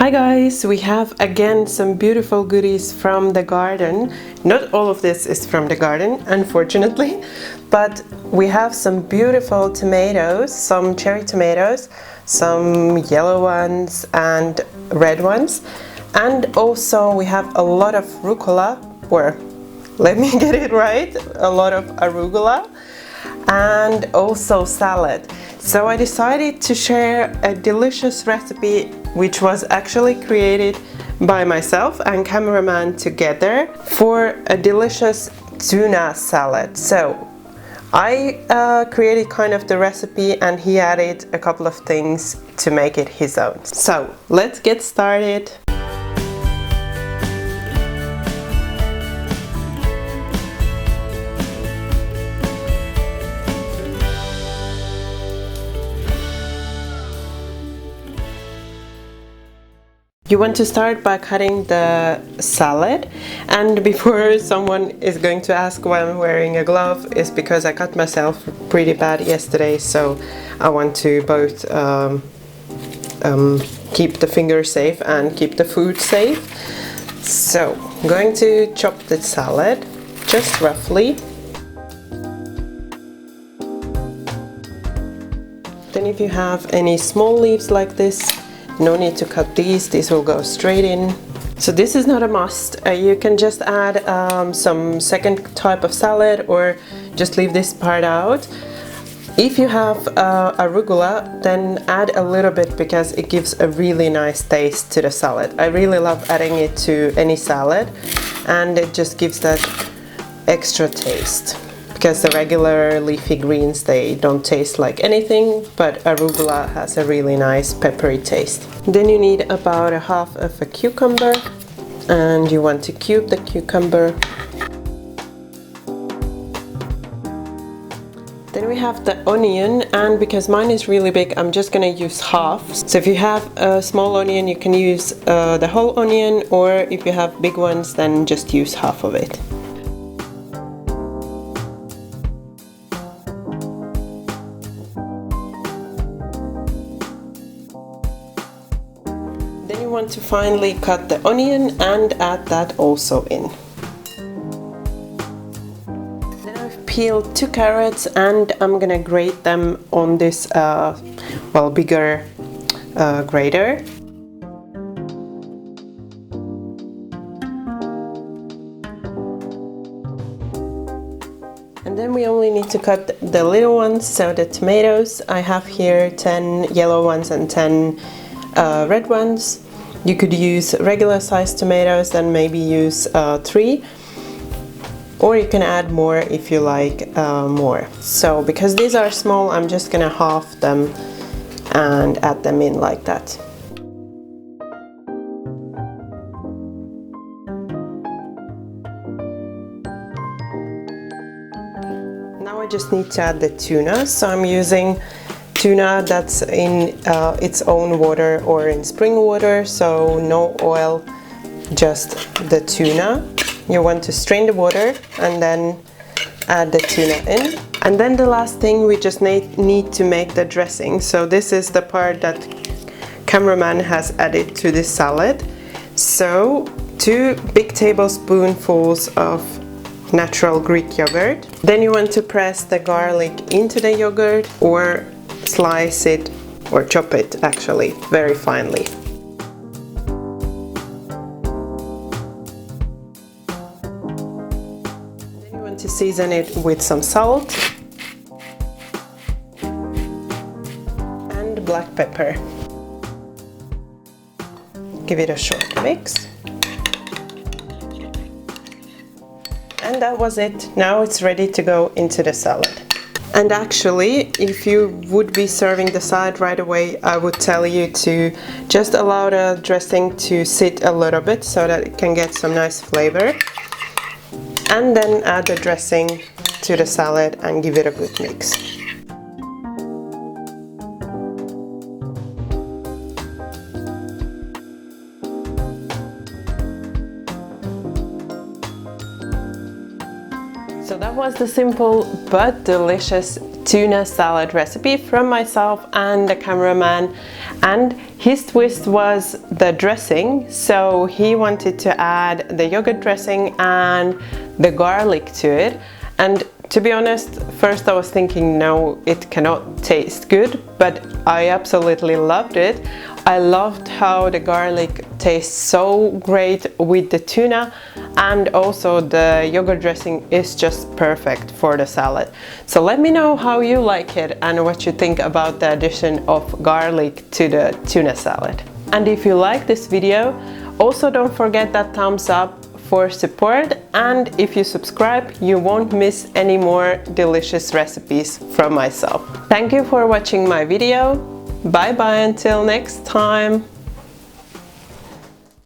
Hi guys, we have again some beautiful goodies from the garden. Not all of this is from the garden, unfortunately, but we have some beautiful tomatoes, some cherry tomatoes, some yellow ones and red ones, and also we have a lot of rucola, or let me get it right, a lot of arugula, and also salad. So I decided to share a delicious recipe which was actually created by myself and cameraman together for a delicious tuna salad. So I created kind of the recipe and he added a couple of things to make it his own. So let's get started. You want to start by cutting the salad, and before someone is going to ask why I'm wearing a glove, is because I cut myself pretty bad yesterday, so I want to both keep the finger safe and keep the food safe. So I'm going to chop the salad just roughly. Then if you have any small leaves like this, no need to cut these will go straight in. So this is not a must. You can just add some second type of salad or just leave this part out. If you have arugula, then add a little bit because it gives a really nice taste to the salad. I really love adding it to any salad and it just gives that extra taste. Because the regular leafy greens, they don't taste like anything, but arugula has a really nice peppery taste. Then you need about a half of a cucumber, and you want to cube the cucumber. Then we have the onion, and because mine is really big, I'm just gonna use half. So if you have a small onion, you can use the whole onion, or if you have big ones, then just use half of it. Then you want to finely cut the onion and add that also in. Then I've peeled 2 carrots and I'm gonna grate them on this bigger grater. And then we only need to cut the little ones, so the tomatoes. I have here 10 yellow ones and 10 red ones. You could use regular sized tomatoes and maybe use 3, or you can add more if you like more. So because these are small, I'm just gonna half them and add them in like that. Now I just need to add the tuna, so I'm using tuna that's in its own water or in spring water, so no oil, just the tuna. You want to strain the water and then add the tuna in. And then the last thing, we just need to make the dressing. So this is the part that cameraman has added to this salad. So 2 big tablespoonfuls of natural Greek yogurt. Then you want to press the garlic into the yogurt, or slice it or chop it actually very finely. Then you want to season it with some salt and black pepper. Give it a short mix. And that was it. Now it's ready to go into the salad. And actually, if you would be serving the salad right away, I would tell you to just allow the dressing to sit a little bit so that it can get some nice flavor. And then add the dressing to the salad and give it a good mix. So that was the simple but delicious tuna salad recipe from myself and the cameraman, and His twist was the dressing, so he wanted to add the yogurt dressing and the garlic to it. And to be honest, first I was thinking, no, it cannot taste good, but I absolutely loved it. I loved how the garlic tastes so great with the tuna, and also the yogurt dressing is just perfect for the salad. So let me know how you like it and what you think about the addition of garlic to the tuna salad. And if you like this video, also don't forget that thumbs up for support, and if you subscribe, you won't miss any more delicious recipes from myself. Thank you for watching my video. Bye bye until next time.